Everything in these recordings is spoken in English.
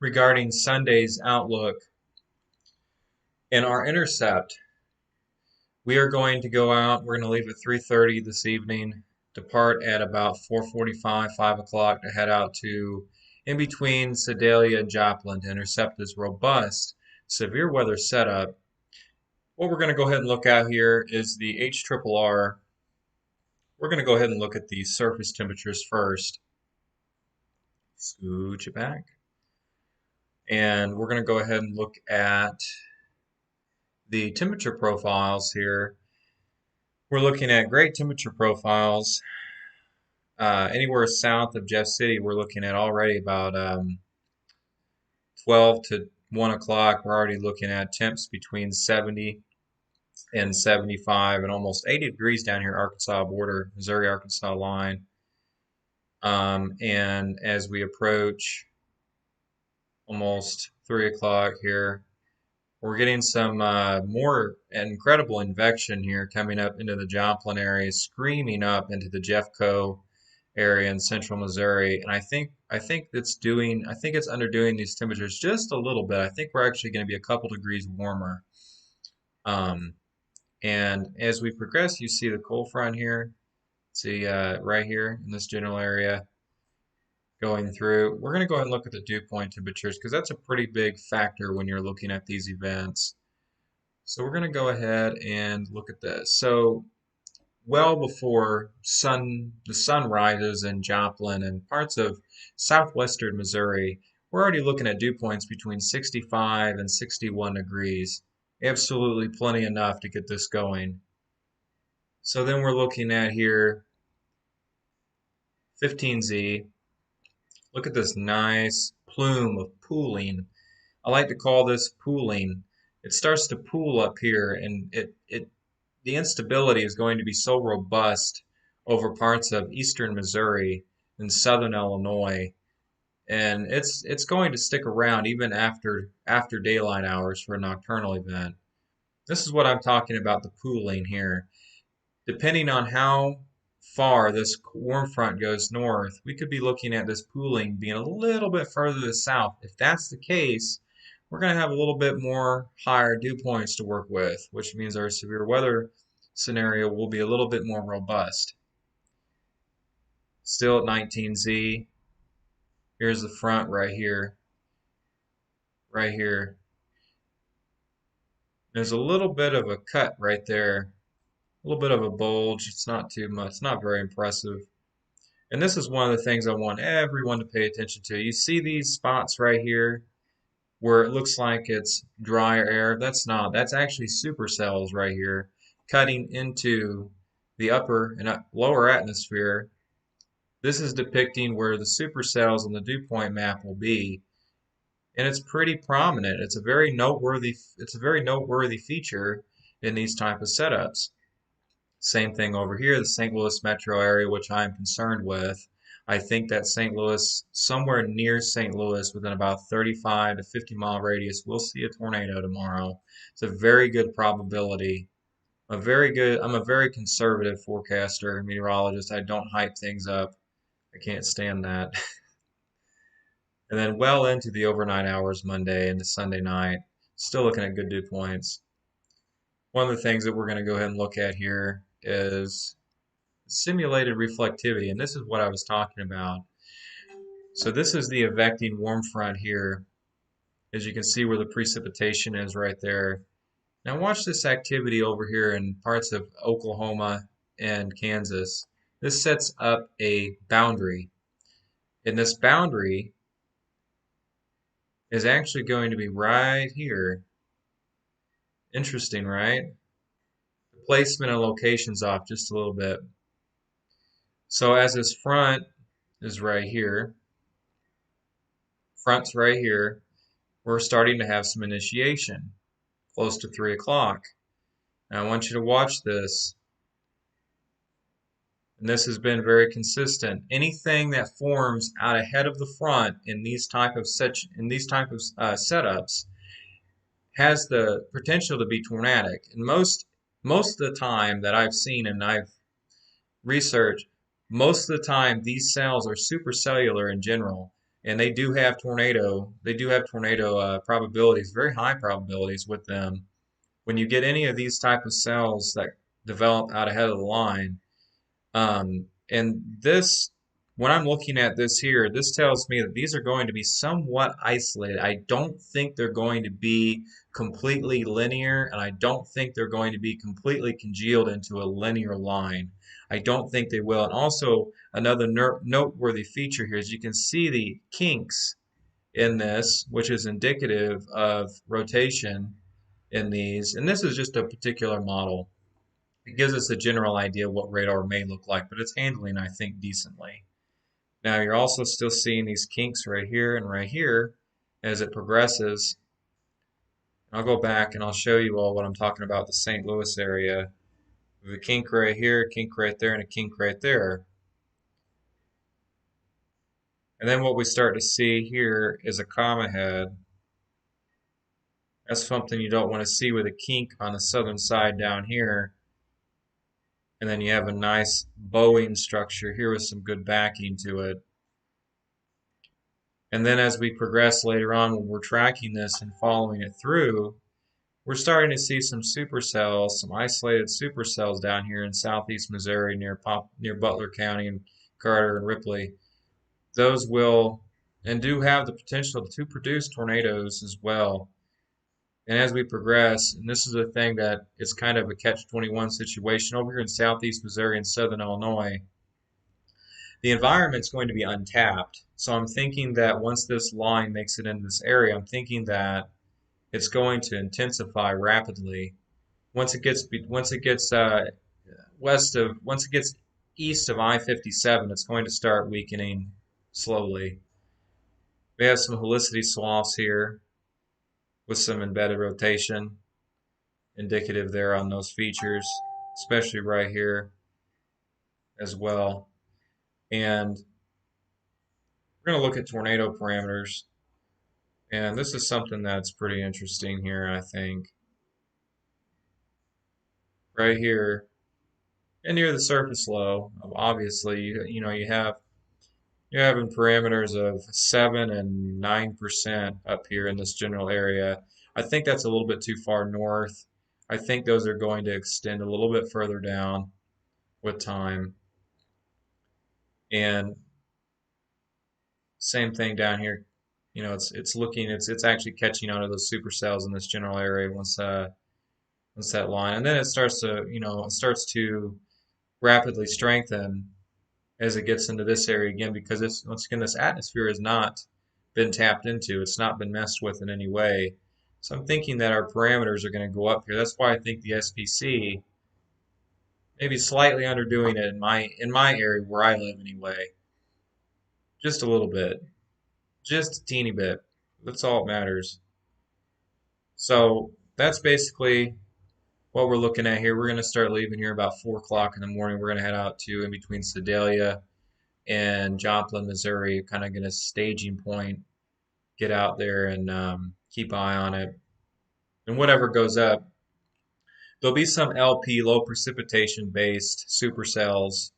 regarding Sunday's outlook. In our intercept, we are going to go out. We're going to leave at 3:30 this evening, depart at about 4:45, 5 o'clock to head out to in between Sedalia and Joplin to intercept this robust severe weather setup. What we're going to go ahead and look at here is the HRRR. We're going to go ahead and look at the surface temperatures first. Scooch it back. And we're going to go ahead and look at the temperature profiles here. We're looking at great temperature profiles. Anywhere south of Jeff City, we're looking at already about 12 to 1 o'clock. We're already looking at temps between 70 and 75 and almost 80 degrees down here, Arkansas border, Missouri-Arkansas line. And as we approach almost 3 o'clock here, we're getting some more incredible invection here coming up into the Joplin area, screaming up into the Jeffco area in central Missouri. And I think it's underdoing these temperatures just a little bit. I think we're actually going to be a couple degrees warmer. And as we progress, you see the cold front here. See right here in this general area going through. We're going to go ahead and look at the dew point temperatures because that's a pretty big factor when you're looking at these events. So we're going to go ahead and look at this. So well before the sun rises in Joplin and parts of southwestern Missouri, we're already looking at dew points between 65 and 61 degrees. Absolutely plenty enough to get this going. So then we're looking at here 15Z. Look at this nice plume of pooling. I like to call this pooling. It starts to pool up here, and the instability is going to be so robust over parts of eastern Missouri and southern Illinois, and it's going to stick around even after daylight hours for a nocturnal event. This is what I'm talking about, the pooling here. Depending on how far this warm front goes north, we could be looking at this pooling being a little bit further to the south. If that's the case, we're going to have a little bit more higher dew points to work with, which means our severe weather scenario will be a little bit more robust. Still at 19Z. Here's the front right here. Right here. There's a little bit of a cut right there. A little bit of a bulge. It's not too much. It's not very impressive. And this is one of the things I want everyone to pay attention to. You see these spots right here where it looks like it's drier air. That's not. That's actually supercells right here cutting into the upper and lower atmosphere. This is depicting where the supercells on the dew point map will be. And it's pretty prominent. It's a very noteworthy feature in these type of setups. Same thing over here, the St. Louis metro area, which I'm concerned with. I think that St. Louis, somewhere near St. Louis, within about 35 to 50 mile radius, we'll see a tornado tomorrow. It's a very good probability. I'm a very conservative forecaster, meteorologist. I don't hype things up. I can't stand that. And then well into the overnight hours Monday into Sunday night, still looking at good dew points. One of the things that we're going to go ahead and look at here is simulated reflectivity, and this is what I was talking about. So this is the evecting warm front here. As you can see where the precipitation is right there. Now watch this activity over here in parts of Oklahoma and Kansas. This sets up a boundary. And this boundary is actually going to be right here. Interesting, right? The placement and location's off just a little bit. So as this front is right here, front's right here, we're starting to have some initiation close to 3 o'clock. Now I want you to watch this. And this has been very consistent. Anything that forms out ahead of the front in these type of setups has the potential to be tornadic. And most of the time that I've seen and I've researched, most of the time these cells are supercellular in general. and they do have tornado probabilities, very high probabilities with them. When you get any of these type of cells that develop out ahead of the line, and this, when I'm looking at this here, this tells me that these are going to be somewhat isolated. I don't think they're going to be completely linear, and I don't think they're going to be completely congealed into a linear line. I don't think they will. And also, another noteworthy feature here is you can see the kinks in this, which is indicative of rotation in these. And this is just a particular model. It gives us a general idea of what radar may look like, but it's handling, I think, decently. Now you're also still seeing these kinks right here and right here as it progresses. I'll go back and I'll show you all what I'm talking about, the St. Louis area. With a kink right here, a kink right there, and a kink right there. And then what we start to see here is a comma head. That's something you don't want to see with a kink on the southern side down here. And then you have a nice bowing structure here with some good backing to it. And then as we progress later on, when we're tracking this and following it through, we're starting to see some supercells, some isolated supercells down here in southeast Missouri near Butler County and Carter and Ripley. Those will and do have the potential to produce tornadoes as well. And as we progress, and this is a thing that is kind of a catch-21 situation over here in southeast Missouri and southern Illinois, the environment's going to be untapped. So I'm thinking that once this line makes it into this area, I'm thinking that it's going to intensify rapidly. Once it gets once it gets east of I-57, it's going to start weakening slowly. We have some helicity swaths here with some embedded rotation, indicative there on those features, especially right here as well. And we're going to look at tornado parameters. And this is something that's pretty interesting here, I think. Right here, and near the surface low, obviously, you're having parameters of 7 and 9% up here in this general area. I think that's a little bit too far north. I think those are going to extend a little bit further down with time. And same thing down here. It's actually catching onto those supercells in this general area once that line, and then it starts to rapidly strengthen as it gets into this area again, because once again, this atmosphere has not been tapped into. It's not been messed with in any way. So I'm thinking that our parameters are going to go up here. That's why I think the SPC maybe slightly underdoing it in my area where I live anyway. Just a little bit. Just a teeny bit. That's all that matters. So that's basically what we're looking at here. We're going to start leaving here about 4 o'clock in the morning. We're going to head out to in between Sedalia and Joplin, Missouri, kind of get a staging point, get out there and keep an eye on it. And whatever goes up, there'll be some LP, low precipitation based supercells,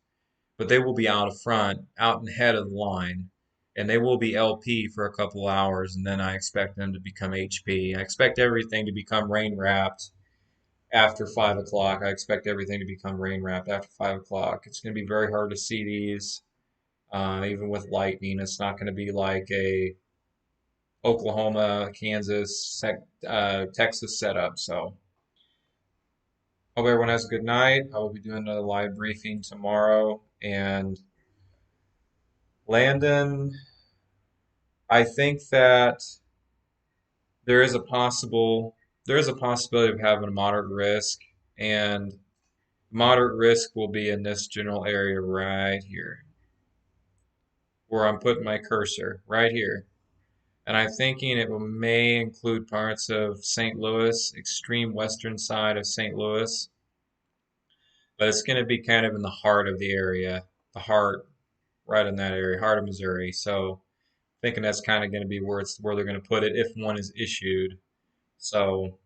but they will be out of front, out and ahead of the line. And they will be LP for a couple hours, and then I expect them to become HP. I expect everything to become rain wrapped after 5 o'clock. I expect everything to become rain wrapped after 5 o'clock. It's going to be very hard to see these. Even with lightning, it's not going to be like a Oklahoma, Kansas, Texas setup. So, hope everyone has a good night. I will be doing another live briefing tomorrow. And Landon, I think that there is a possibility of having a moderate risk, and moderate risk will be in this general area right here, where I'm putting my cursor, right here. And I'm thinking it may include parts of St. Louis, extreme western side of St. Louis, but it's going to be kind of in the heart of the area, the heart, right in that area, heart of Missouri. So thinking that's kind of going to be where they're going to put it if one is issued. So